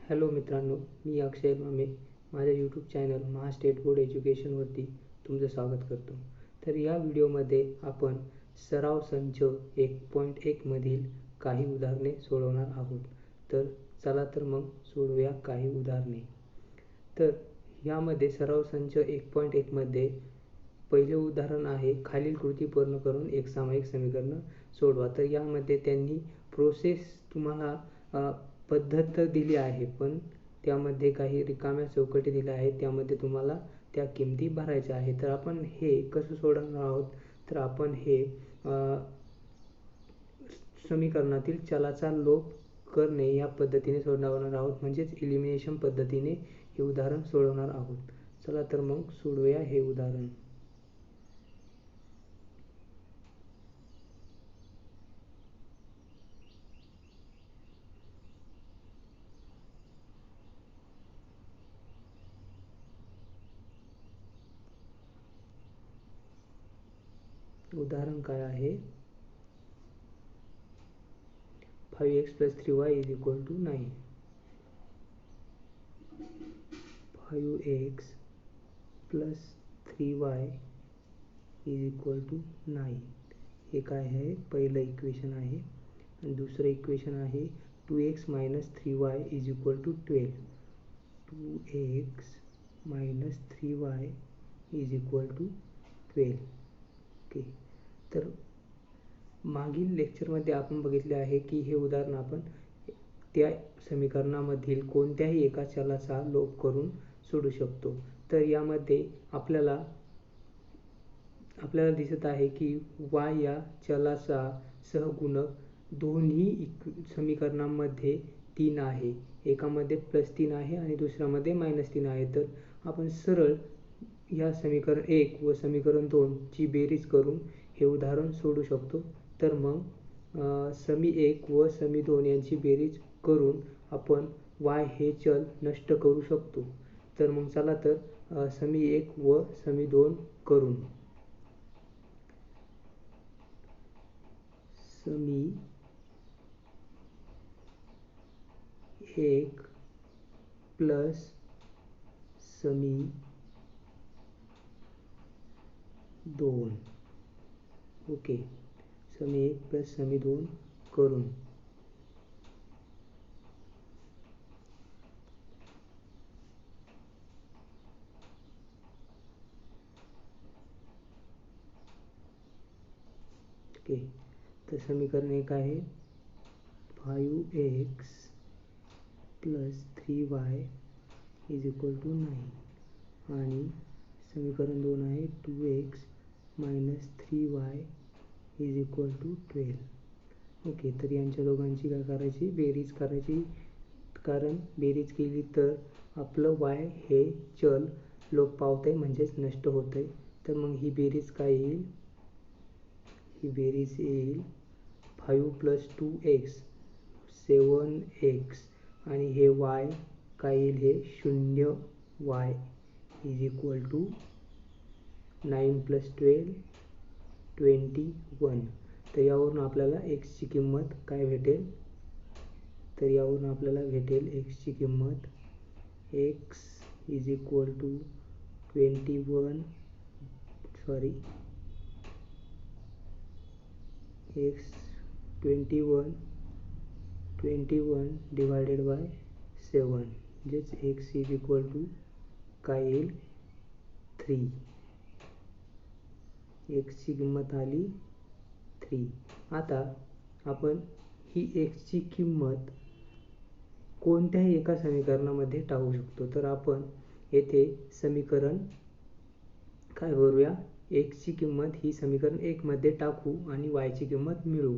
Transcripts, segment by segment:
Hello मित्रांनो, मी अक्षय मामे माझ्या यूट्यूब चॅनल महास्टेट बोर्ड एज्युकेशनवरती तुमचं स्वागत करतो. तर या व्हिडिओमध्ये आपण सराव संच 1.1 मधील काही उदाहरणे सोडवणार आहोत. तर चला तर मग सोडवूया काही उदाहरणे. तर यामध्ये सराव संच 1.1 मध्ये पहिले उदाहरण आहे, खालील कृती पूर्ण करून एक सामायिक समीकरण सोडवा. तर यामध्ये त्यांनी प्रोसेस तुम्हाला पद्धत दिली आहे, पण त्यामध्ये काही रिकाम्या चौकटी दिल्या आहेत, त्यामध्ये तुम्हाला त्या किमती भरायच्या आहेत. तर आपण हे कसं सोडवणार आहोत, तर आपण हे समीकरणातील चलाचा लोप करणे या पद्धतीने सोडवणार आहोत, म्हणजेच इलिमिनेशन पद्धतीने हे उदाहरण सोडवणार आहोत. चला तर मग सोडवूया हे उदाहरण. उदाहरण काय आहे, 5x + 3y = 9. 5x + 3y = 9 हे काय आहे, पहिलं इक्वेशन आहे. आणि दुसरं इक्वेशन आहे 2x - 3y = 12. 2x - 3y = 12. Okay. तर मागील लेक्चरमध्ये आपण बघितले आहे की हे उदाहरण आपण त्या समीकरणामधील कोणत्याही एका चलाचा लोप करून सोडू शकतो. तर यामध्ये आपल्याला दिसत आहे की y या चलाचा सहगुणक दोन्ही समीकरणांमध्ये 3 आहे. एकामध्ये +3 आहे आणि दुसऱ्यामध्ये -3 आहे. तर आपण सरळ या समीकरण 1 व समीकरण 2 ची बेरीज करून हे उदाहरण सोडू शकतो. तर मग समी 1 व समी 2 यांची बेरीज करून आपण y हे चल नष्ट करू शकतो. तर मग चला तर समी 1 व समी 2 करून. समी 1 प्लस समी 2. ओके. समी 1 प्लस समी 2 करून. ओके. तर समीकरण 1 आहे 5x + 3y = 9 आणि समीकरण 2 आहे 2x - 3y = 12. ओके. तर यांच्या दोघांची काय करायची, बेरीज करायची. कारण बेरीज केली तर आपलं y हे चल लोप पावत आहे, म्हणजेच नष्ट होत आहे. तर मग ही बेरीज काय येईल, ही बेरीज येईल 5 + 2x 7x आणि हे y काय येईल, हे 0y = 9 + 12 21. तर यावरून आपल्याला x ची किंमत काय भेटेल, तर यावरून आपल्याला भेटेल x ची किंमत x = 21 sorry x 21 divided by 7, म्हणजेच x = काय येईल 3. x ची किंमत आली 3. आता आपण ही x ची किंमत कोणत्याही एका समीकरणामध्ये टाकू शकतो. तर आपण येथे समीकरण काय करूया, x ची किंमत ही समीकरण 1 मध्ये टाकू आणि y ची किंमत मिळवू.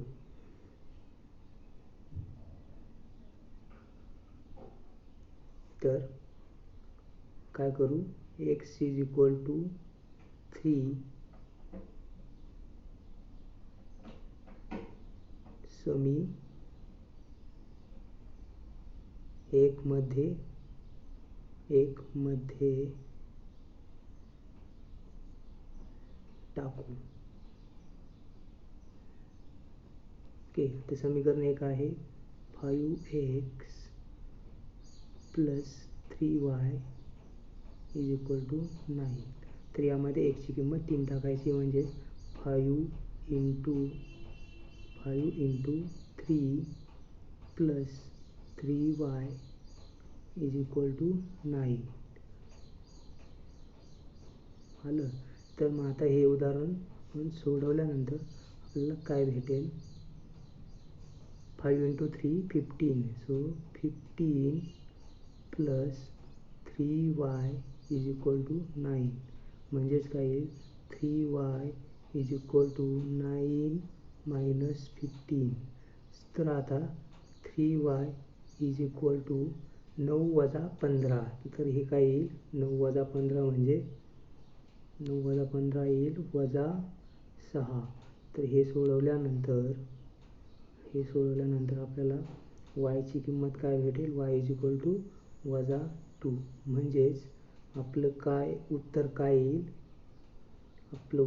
तर काय करू, x = 3 समी 1 मध्ये टाकू. ओके. ते समीकरण 1 आहे 5x plus 3y is equal to 9. तर यामध्ये एक्सची किंमत 3 टाकायची, म्हणजे 5 into 3 plus 3y is equal to 9. आलं. तर मग आता हे उदाहरण सोडवल्यानंतर आपल्याला काय भेटेल, 5 into 3 15. So 15 plus 3y is equal to 9. म्हणजेच काय येईल, 3y is equal to 9 minus 15. तर आता 3y इज इक्वल टू 9 वजा 15. तर हे काय येईल, 9 वजा 15 म्हणजे 9 वजा 15 येईल वजा 6. तर हे सोडवल्यानंतर आपल्याला yची किंमत काय भेटेल, y इज इक्वल टू वजा 2. म्हणजेच आपलं उत्तर काय येईल, आपलं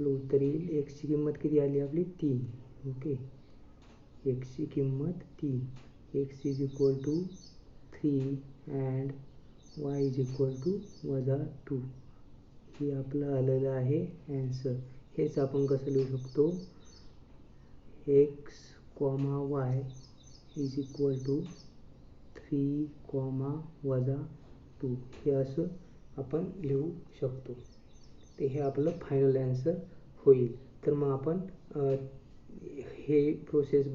उत्तर येईल एक्सची किंमत किती आली आपली, 3. ओके, एक्सची किंमत 3. X is equal to 3 and y is equal to वजा 2. हे आपलं आलेलं आहे ॲन्सर. हेच आपण कसं लिहू शकतो, x comma y is equal to 3 वजा 2. हे असं आपण लिहू शकतो. ते हे आपलं फायनल ॲन्सर होईल. तर मग आपण ही प्रोसेस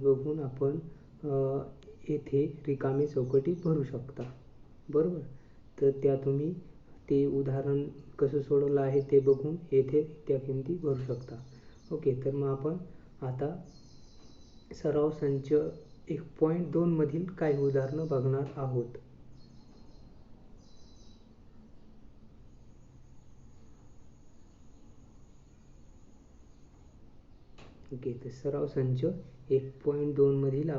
बघून आपण येथे रिकामी चौकटी भरू शकता, बरोबर. तर त्या तुम्ही ते उदाहरण कसं सोडवलं आहे ते बघून येथे त्या किमती भरू शकता. ओके, तर मग आपण आता सराव संच 1.2 मधील काही उदाहरणं बघणार आहोत. ओके, तर सराव संच 1.2 मधील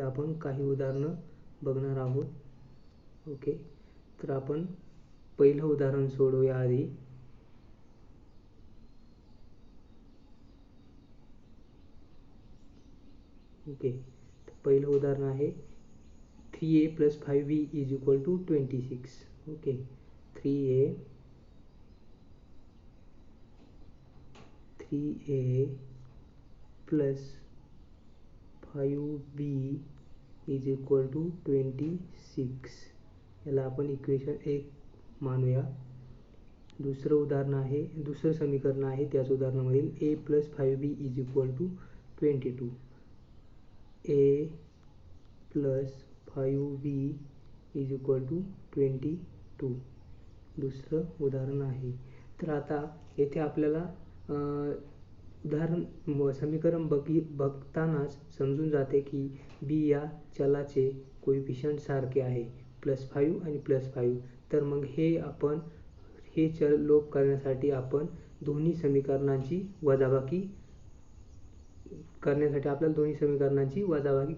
आपण काही उदाहरणं बघणार आहोत. ओके, तर आपण पहिलं उदाहरण सोडवूया आधी. ओके, तर पहिलं उदाहरण आहे 3a plus 5b is equal to 26. Okay, 3a plus 5b is equal to 26. याला आपण इक्वेशन 1 मानूया. दुसरं समीकरण आहे त्याच उदाहरणामधील a plus 5b is equal to 22. a plus 5b is equal to 22 दुसरं उदाहरण आहे. तर आता येथे आपल्याला समीकरण बघतानाच समजून जाते की b या चलाचे कोइफिशियंट सारखे आहे, +5 आणि +5. तर मग हे चल लोप करण्यासाठी आपण दोन्ही समीकरणांची वजाबाकी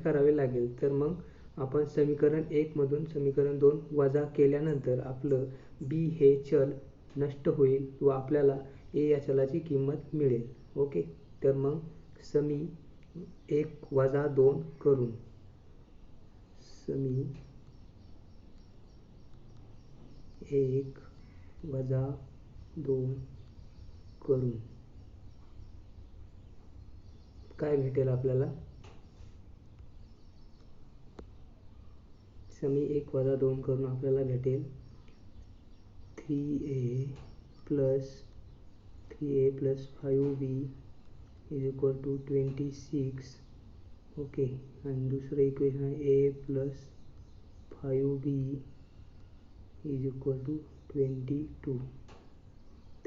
करावी लागेल. तर मग आपण समीकरण 1 मधून समीकरण 2 वजा केल्यानंतर आपलं b हे चल नष्ट होईल व आपल्याला a या चलाची किंमत मिळेल. ओके, तर मग समी 1 वजा 2 करून काय भेटेल आपल्याला, समी 1 वजा 2 करून आपल्याला भेटेल 3a plus 5b is equal to 26. Okay, आणि दुसरं इक्वेशन आहे a plus 5b is equal to 22.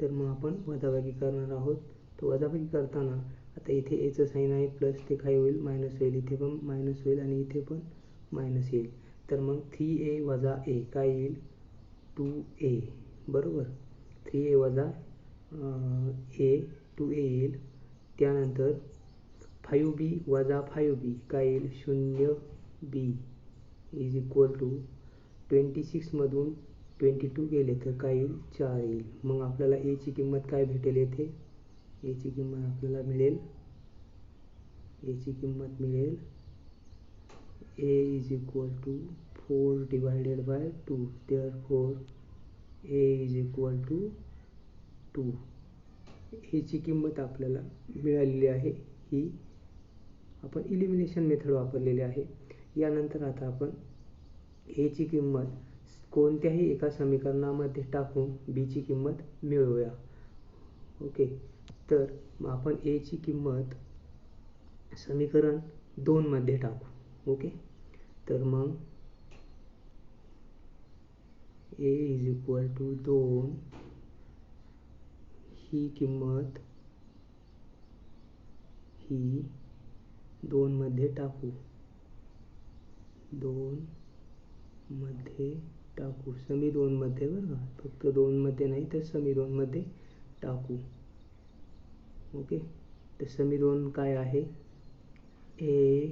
तर मग आपण वजाबाकी करणार आहोत. तर वजाबाकी करताना आता इथे एचं साईन आहे प्लस, ते काय होईल मायनस होईल, इथे पण मायनस होईल आणि इथे पण मायनस येईल. तर मग 3a वजा a काय येईल, 2a, बरोबर. 3a वजा a 2a येईल. त्यानंतर 5b वजा 5b काय येईल, 0b इज इक्वल टू 26 मधून 22 गेले तर काय येईल, 4 येईल. मग आपल्याला ची किंमत काय भेटेल, येथे ची किंमत आपल्याला मिळेल, ची किंमत मिळेल a is equal to 4 divided by 2. therefore a is equal to 2. ची किंमत आपल्याला मिळालेली आहे. ही आपण इलिमिनेशन मेथड वापरलेली आहे. यानंतर आता आपण ची किंमत कोणत्याही एका समीकरणामध्ये टाकून ची किंमत मिळवूया. ओके, तर आपण ची किंमत समीकरण 2 मध्ये टाकू. ओके, तर मग a is equal to 2, ही किंमत ही 2 मध्ये टाकू, 2 मध्ये टाकू, समी 2 मध्ये बरं का, फक्त 2 मध्ये नाही तर समी 2 मध्ये टाकू. ओके, तर समी 2 काय आहे, a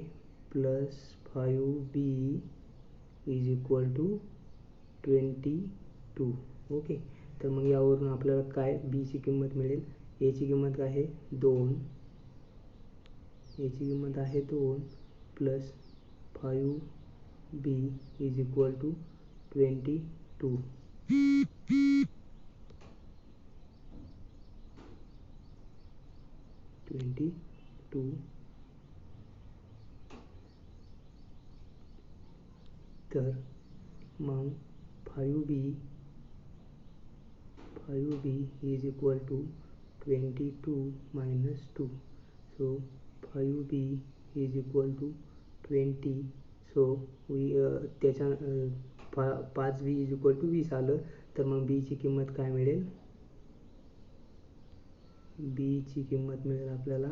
plus 5b is equal to 22. Okay, तर मग यावरून आपल्याला काय ची किंमत मिळेल, ची किंमत काय आहे 2, ची किंमत आहे 2 plus 5b is equal to 22. तर मग 5b is equal to 22 minus 2. so 5b is equal to 20. so त्याच्या 5b is equal to 20 आलं, तर मग b ची किंमत काय मिळेल, b ची किंमत मिळेल आपल्याला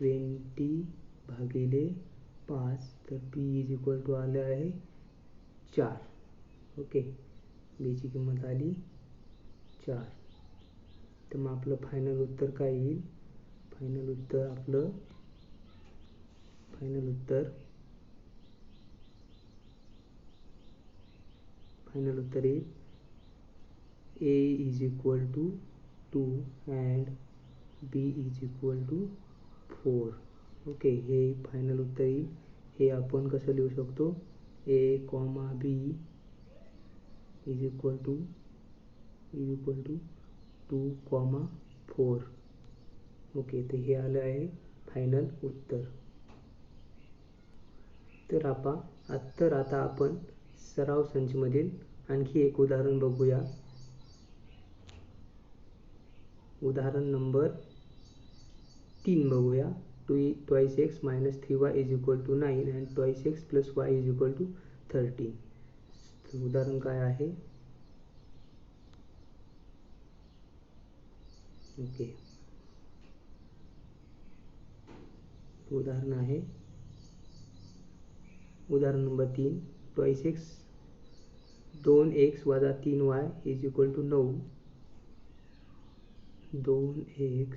20 भागिले 5. तर b इज इक्वल टू आले आहे 4. ओके, b ची किंमत आली 4. तर मग आपलं फायनल उत्तर काय येईल, फायनल उत्तर आपलं फायनल उत्तर येईल a is equal to 2 and b is equal to 4. Okay, हे फायनल उत्तर येईल. हे आपण कसं लिहू शकतो, a comma b is equal to 2 comma 4. Okay, तर हे आलं आहे फायनल उत्तर. तर आता आपण सराव संचमधील आणखी एक उदाहरण बघूया. उदाहरण नंबर 3 बघूया. 2x minus 3y is equal to 9 and 2x plus y is equal to 13. उदाहरण काय आहे, ओके, उदाहरण आहे उदाहरण नंबर 3. 2x वजा 3y is equal to 9. 2x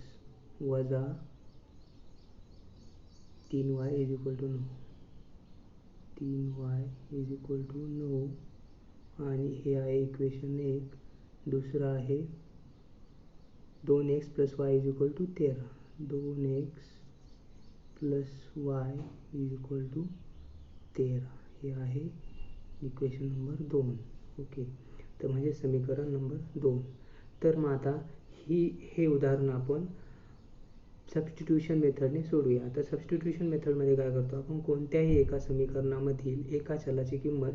वजा 3y is equal to 9. 3y is equal to 9. आणि हे आहे इक्वेशन 1. दुसरं आहे 2x plus y is equal to 13. 2x plus y is equal to 13. हे आहे इक्वेशन नंबर 2. ओके, तर म्हणजे समीकरण नंबर 2. तर मग आता हे उदाहरण आपण सबस्टिट्यूशन मेथडने सोडूया. आता सबस्टिट्यूशन मेथडमध्ये काय करतो आपण, कोणत्याही एका समीकरणामधील एका चलाची किंमत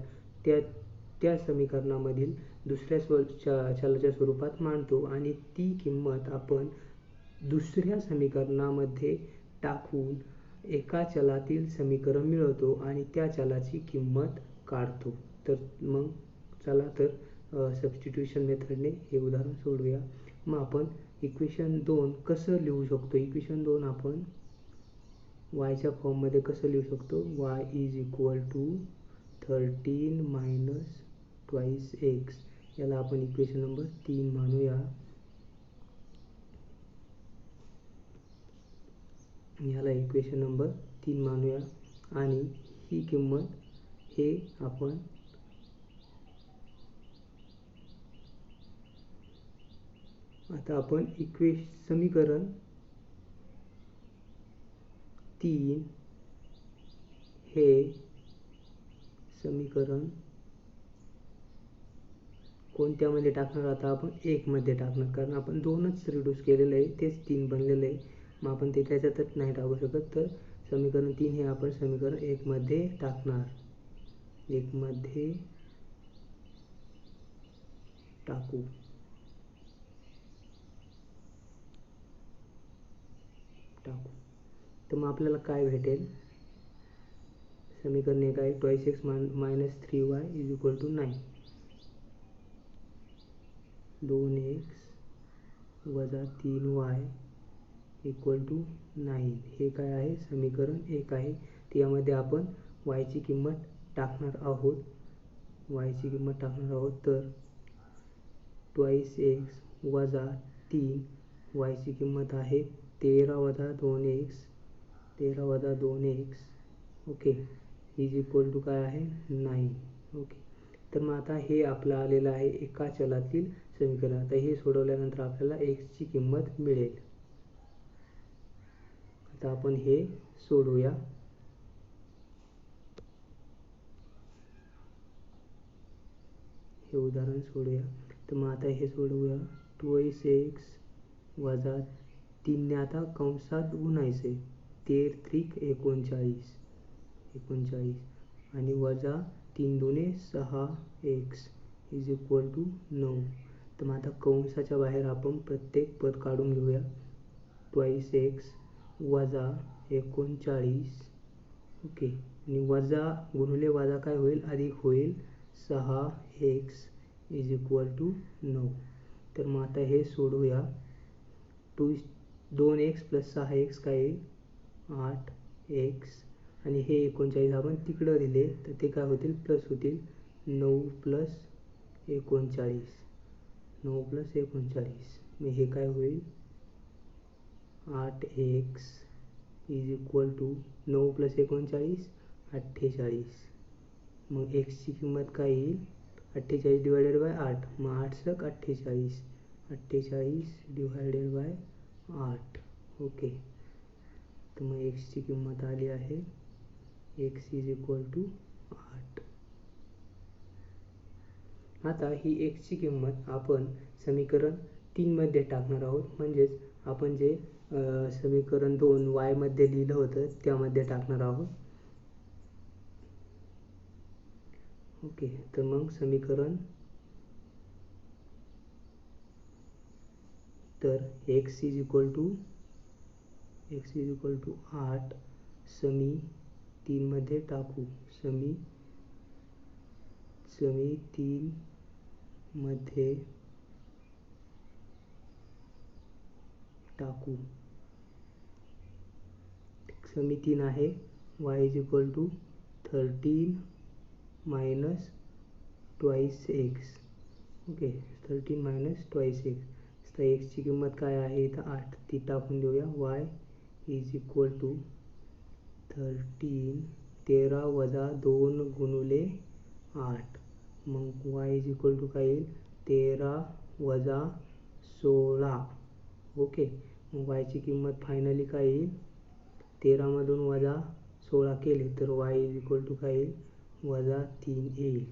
त्या समीकरणामधील दुसऱ्या चलाच्या स्वरूपात मांडतो आणि ती किंमत आपण दुसऱ्या समीकरणामध्ये टाकून एका चलातील समीकरण मिळवतो आणि त्या चलाची किंमत काढतो. तर मग चला तर सबस्टिट्यूशन मेथडने हे उदाहरण सोडूया. मग आपण इक्वेशन 2 कसं लिहू शकतो, इक्वेशन 2 आपण वायच्या फॉर्ममध्ये कसं लिहू शकतो, y is equal to 13 minus twice x. याला आपण इक्वेशन नंबर 3 मानूया. याला इक्वेशन नंबर 3 मानूया आणि ही किंमत हे आपण आता आपण समीकरण 3 हे समीकरण कोणत्यामध्ये टाकणार? आता आपण 1 मध्ये टाकणार, कारण आपण 2च रिड्यूस केलेलं आहे, तेच 3 बनलेलं आहे. मग आपण ते त्याच्यातच नाही टाकू शकत, तर समीकरण 3 हे आपण समीकरण 1 मध्ये टाकणार. 1 मध्ये टाकू. तर मग आपल्याला काय भेटेल? समीकरण 1 आहे 2x minus 3y is equal to 9. 2x वजा 3y इक्वल टू 9. हे काय आहे? समीकरण 1 आहे. त्यामध्ये आपण y ची किंमत टाकणार आहोत. तर 2x वजा 3y ची किंमत आहे 13 वजा 2x okay is equal to काय आहे? 9. ओके, तर मग आता हे आपलं आलेलं आहे एका चलातील समीकरण. आता हे सोडवल्यानंतर आपल्याला x ची किंमत मिळेल. आता आपण हे सोडवूया. हे उदाहरण सोडूया. तर मग आता हे सोडवूया. 2x वजा 3 ने आता कंसात गुणायचे. 13 39 आणि वजा 3 दुने 6x इज इक्वल टू 9. तर मग आता कंसाच्या बाहेर आपण प्रत्येक पद काढून घेऊया. 2x वजा 39 ओके, आणि वजा गुणिले वजा काय होईल? अधिक होईल. 6x is equal to 9. तर मग आता हे सोडूया. 2x प्लस 6x काय येईल? 8x आणि हे 39 आपण तिकडं दिले तर ते काय होतील? प्लस होतील. 9 प्लस 39 मग हे काय होईल? 8x is equal to 9 plus 39 48. मग x ची किंमत काय येईल? 48 डिवायडेड बाय 8. मग 8 सक 48 डिवायडेड बाय 8. ओके, तर मग x ची किंमत आली आहे x इज इक्वल टू 8. आता ही x ची किंमत आपण समीकरण 3 मध्ये टाकणार आहोत. म्हणजेच आपण जे समीकरण 2 y मध्ये लिहिलं होतं त्यामध्ये टाकणार आहोत. ओके, तर मग समीकरण x इज इक्वल टू 8 समी 3 मध्ये टाकू. समी 3 मध्ये टाकू. समी 3 आहे y is equal to 13 minus twice x. Okay, 13 minus twice x. तर एक्सची किंमत काय आहे? इथं 8, ती टाकून देऊया. y इज इक्वल टू 13 वजा 2 गुणुले 8. मग y इज इक्वल टू काय येईल? 13 वजा 16. ओके, मग y ची किंमत फायनली काय येईल? 13 मधून वजा 16 केले तर y इज इक्वल टू काय येईल? वजा 3 येईल.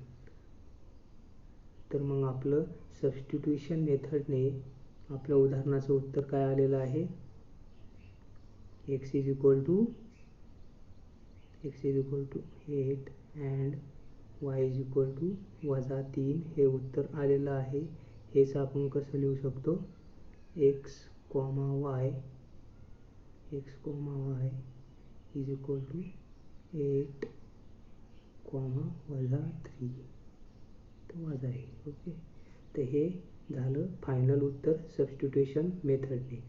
तर मग आपलं सबस्टिट्यूशन मेथडने आपल्या उदाहरणाचं उत्तर काय आलेलं आहे? x is equal to 8 and y is equal to वजा 3 हे उत्तर आलेलं आहे. हेच आपण कसं लिहू शकतो? x, y is equal to 8, वजा 3 तर वजा 1. ओके, तर हे झालं फायनल उत्तर सबस्टिट्यूशन मेथडने.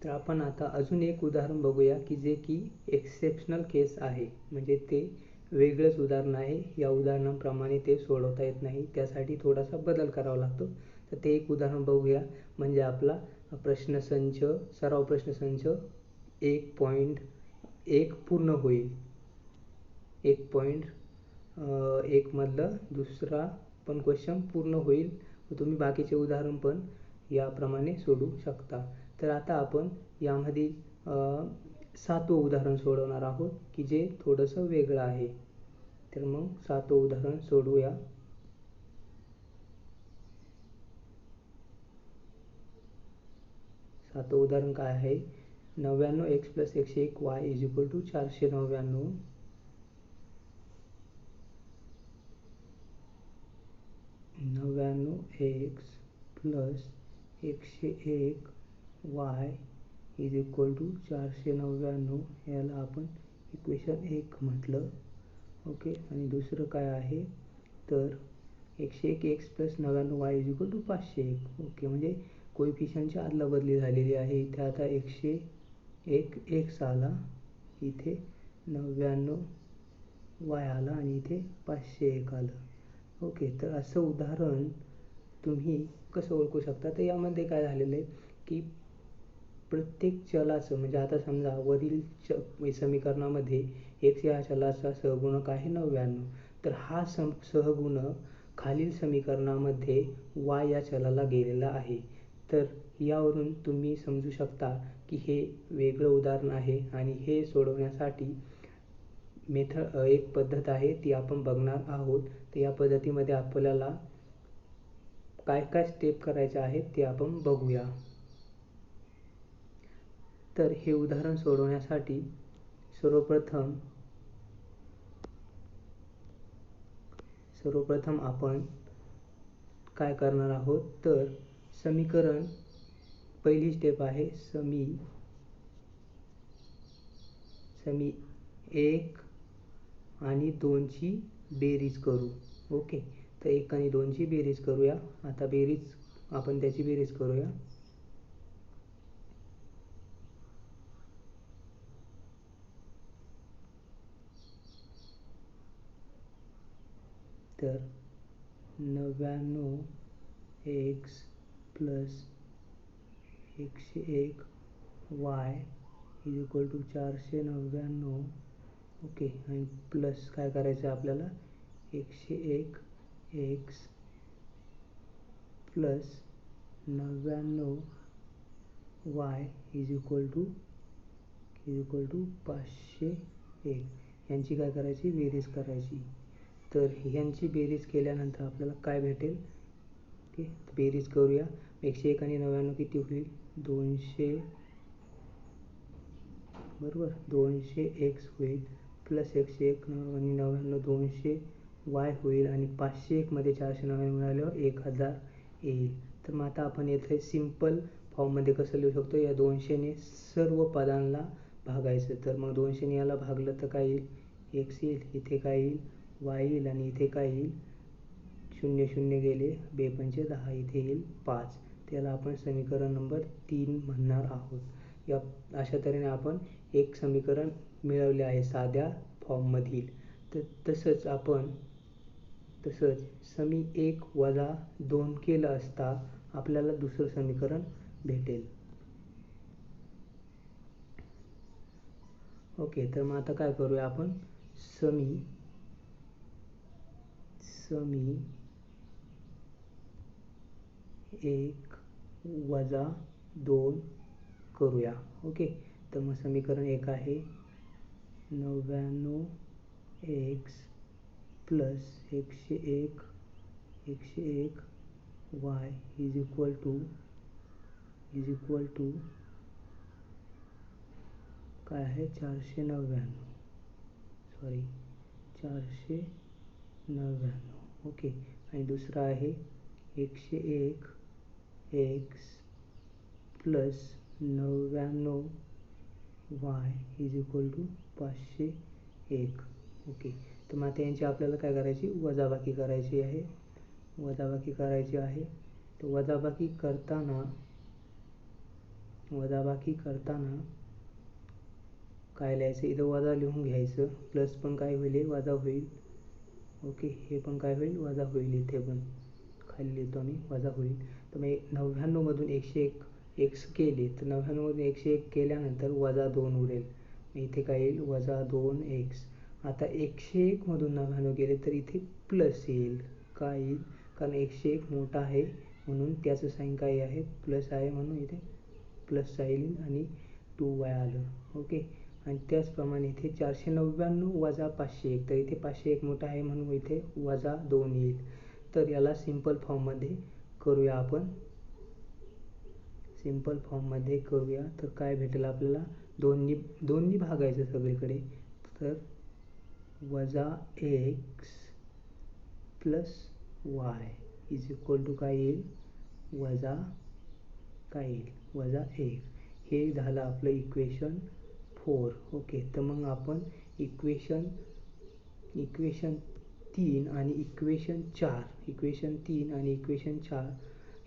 तर आपण आता अजून एक उदाहरण बघूया की जे की एक्सेप्शनल केस आहे. म्हणजे ते वेगळंच उदाहरण आहे. या उदाहरणाप्रमाणे ते सोडवता येत नाही, त्यासाठी थोडासा बदल करावा लागतो. तर ते एक उदाहरण बघूया. म्हणजे आपला प्रश्नसंच, सराव प्रश्नसंच 1.1 पूर्ण होईल. 1.1 मधलं दुसरा पण क्वेश्चन पूर्ण होईल. तुम्ही बाकीचे उदाहरण पण याप्रमाणे सोडवू शकता. तर आता आपण यामध्ये 7वं उदाहरण सोडवणार आहोत की जे थोडंसं वेगळं आहे. तर मग 7वं उदाहरण सोडवूया. 7वं उदाहरण काय आहे? 99x + 101y = 499. 99x + 101y = 499. याला आपण इक्वेशन 1 म्हटलं. ओके. आणि दुसरं काय आहे? तर 101x + 99y = 501. ओके. म्हणजे कोइफिशियंटची अदलाबदली झालेली आहे. इथे आता 101x आला, इथे 99y आला आणि इथे 501 आलं. ओके. तर असं उदाहरण तुम्ही कसं ओळखू शकता? तर यामध्ये काय झालेलं आहे की प्रत्येक चलाचं म्हणजे आता समजा वरील समीकरणामध्ये x या चलाचा सहगुणक आहे 99. तर हा सहगुणक खालील समीकरणामध्ये y या चलाला गेलेला आहे. तर यावरून तुम्ही समजू शकता की हे वेगळं उदाहरण आहे आणि हे सोडवण्यासाठी एक पद्धत आहे ती आपण बघणार आहोत. तर या पद्धतीमध्ये आपल्याला काय काय स्टेप करायच्या आहेत ते आपण बघूया. तर हे उदाहरण सोडवण्यासाठी सर्वप्रथम आपण काय करणार आहोत? तर समीकरण पहिली स्टेप आहे समी 1 आणि 2 ची बेरीज करू. ओके. तर 1 आणि 2 ची बेरीज करूया. आता आपण त्याची बेरीज करूया. तर 99x + 101y = 499. ओके. आणि प्लस काय करायचं आहे आपल्याला? 101x + 99y = 501. यांची काय करायची? बेरीज करायची. तर ह्यांची बेरीज केल्यानंतर आपल्याला काय भेटेल? ओके. बेरीज करूया. 101 आणि 99 किती होईल? 200 बरोबर. 200x होईल प्लस 101 आणि 99 200y होईल आणि 501 मध्ये 499 मिळाल्यावर 1000 येईल. तर मग आता आपण येथे सिंपल फॉर्ममध्ये कसं लिहू शकतो? या 200ने सर्व पदांना भागायचं. तर मग 200ने याला भागलं तर काय येईल? x येईल. इथे काय येईल? y येईल आणि इथे काय येईल? 0 0 गेले, 2 पंचे 10, इथे येईल 5. त्याला आपण समीकरण नंबर 3 म्हणणार आहोत. अशा तऱ्हेने आपण एक समीकरण मिळवले आहे साध्या फॉर्ममधील. तर तसंच समी 1 - 2 केलं असता आपल्याला दुसरं समीकरण भेटेल. ओके. तर मग आता काय करूया आपण? समी 1 - 2 करूया. ओके. तर मग समीकरण 1 आहे 99x + 101y = काय आहे? 499. ओके. आणि दुसरा आहे 101x + 99y = 501. ओके. तर मग आता यांची आपल्याला काय करायची? वजाबाकी करायची आहे. तर वजाबाकी करताना काय लिहायचं? इथं वजा लिहून घ्यायचं. प्लस पण काय होईल? वजा होईल. ओके. हे पण काय होईल? वजा होईल. इथे पण खाली लिहितो आम्ही, वजा होईल. तर मग 99 मधून 101x गेले तर 99 मधून 101 केल्यानंतर -2 उरेल. इथे काय येईल? -2x. आता 101 मधून 99 गेले तर इथे प्लस येईल. काय येईल? कारण 101 मोठा आहे म्हणून त्याचं साईन काय आहे, प्लस आहे म्हणून इथे प्लस साईन आणि 2y आलं. ओके. आणि त्याचप्रमाणे इथे 499 वजा 501, तर इथे 501 मोठा आहे म्हणून इथे वजा 2 येईल. तर याला सिंपल फॉर्ममध्ये करूया आपण. सिंपल फॉर्ममध्ये करूया तर काय भेटेल आपल्याला, दोन्ही भागायचं सगळीकडे. तर वजा x plus y is equal to काय येईल, वजा काय येईल, वजा 1. हे झालं आपलं इक्वेशन 4. ओके. तर मग आपण इक्वेशन 3 आणि इक्वेशन 4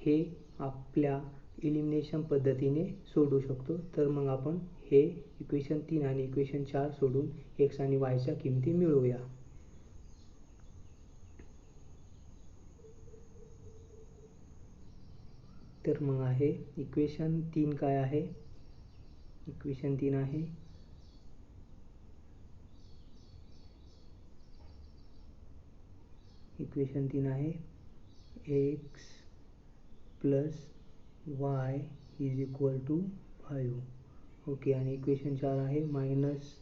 हे आपल्या इलिमिनेशन पद्धतीने सोडू शकतो. तर मग आपण हे इक्वेशन 3 आणि इक्वेशन 4 सोडून x आणि yच्या किमती मिळवूया. तर मग आहे इक्वेशन 3 काय आहे, इक्वेशन 3 आहे x plus y is equal to 5. Okay. आणि इक्वेशन 4 आहे minus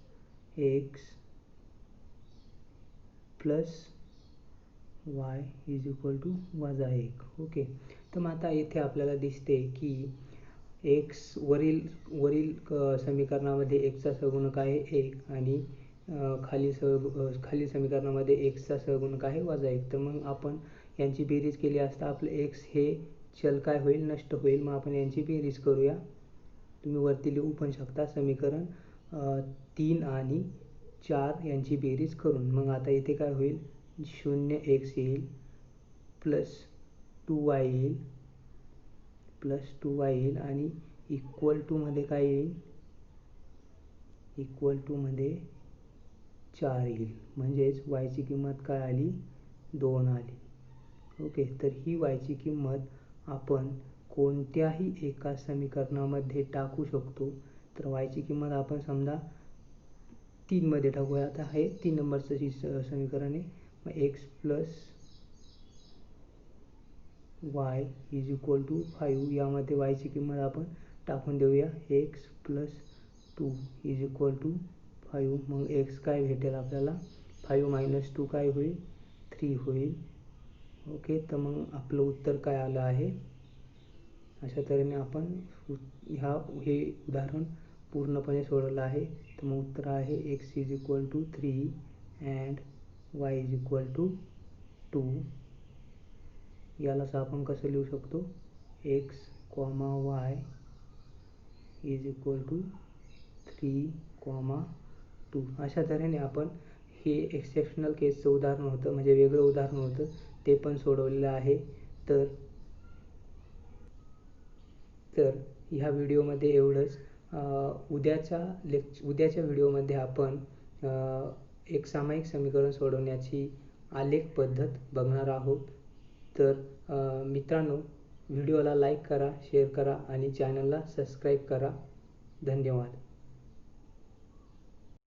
x plus y is equal to वजा 1. ओके. तर मग आता इथे आपल्याला दिसते की x वरील समीकरणामध्ये x चा सहगुणक आहे 1 आणि खाली समीकरणामध्ये x चा सहगुणक आहे वजा 1. तर मग आपण यांची बेरीज केली असता आपलं x हे चल काय होईल, नष्ट होईल. मग आपण यांची बेरीज करूया. तुम्ही वरती लिहू पण शकता समीकरण 3 आणि 4 यांची बेरीज करून. मग आता इथे काय होईल, 0x येईल प्लस 2y येईल आणि इक्वल टू मध्ये काय येईल, इक्वल टू मध्ये 4 येईल. म्हणजेच y ची किंमत काय आली, 2 आली. ओके. तर ही y ची किंमत आपण कोणत्याही एका समीकरणामध्ये टाकू शकतो. तर y ची किंमत आपण समजा 3 मध्ये टाकूया. आता हे 3 नंबरचं समीकरण आहे. मग x plus y is equal to 5 यामध्ये y ची किंमत आपण टाकून देऊया. x plus 2 is equal to 5. मग x काय भेटेल आपल्याला, 5 मायनस 2 काय होईल, 3 होईल. ओके. तर मग आपलं उत्तर काय आलं आहे. अशा तऱ्हेने आपण हे उदाहरण पूर्णपणे सोडवलं आहे. तर मग उत्तर आहे x is equal to 3 and y is equal to 2. यालाच आपण कसं लिहू शकतो, x, y is equal to 3, 2. अशा तऱ्हेने आपण हे एक्सेप्शनल केसचं उदाहरण होतं, म्हणजे वेगळं उदाहरण होतं, ते पण सोडवलेलं आहे. तर ह्या व्हिडिओमध्ये एवढंच. उद्याच्या व्हिडिओमध्ये आपण एक सामायिक समीकरण सोडवण्याची आलेख पद्धत बघणार आहोत. तर मित्रांनो, व्हिडिओला लाईक करा, शेअर करा आणि चॅनलला सबस्क्राईब करा. धन्यवाद.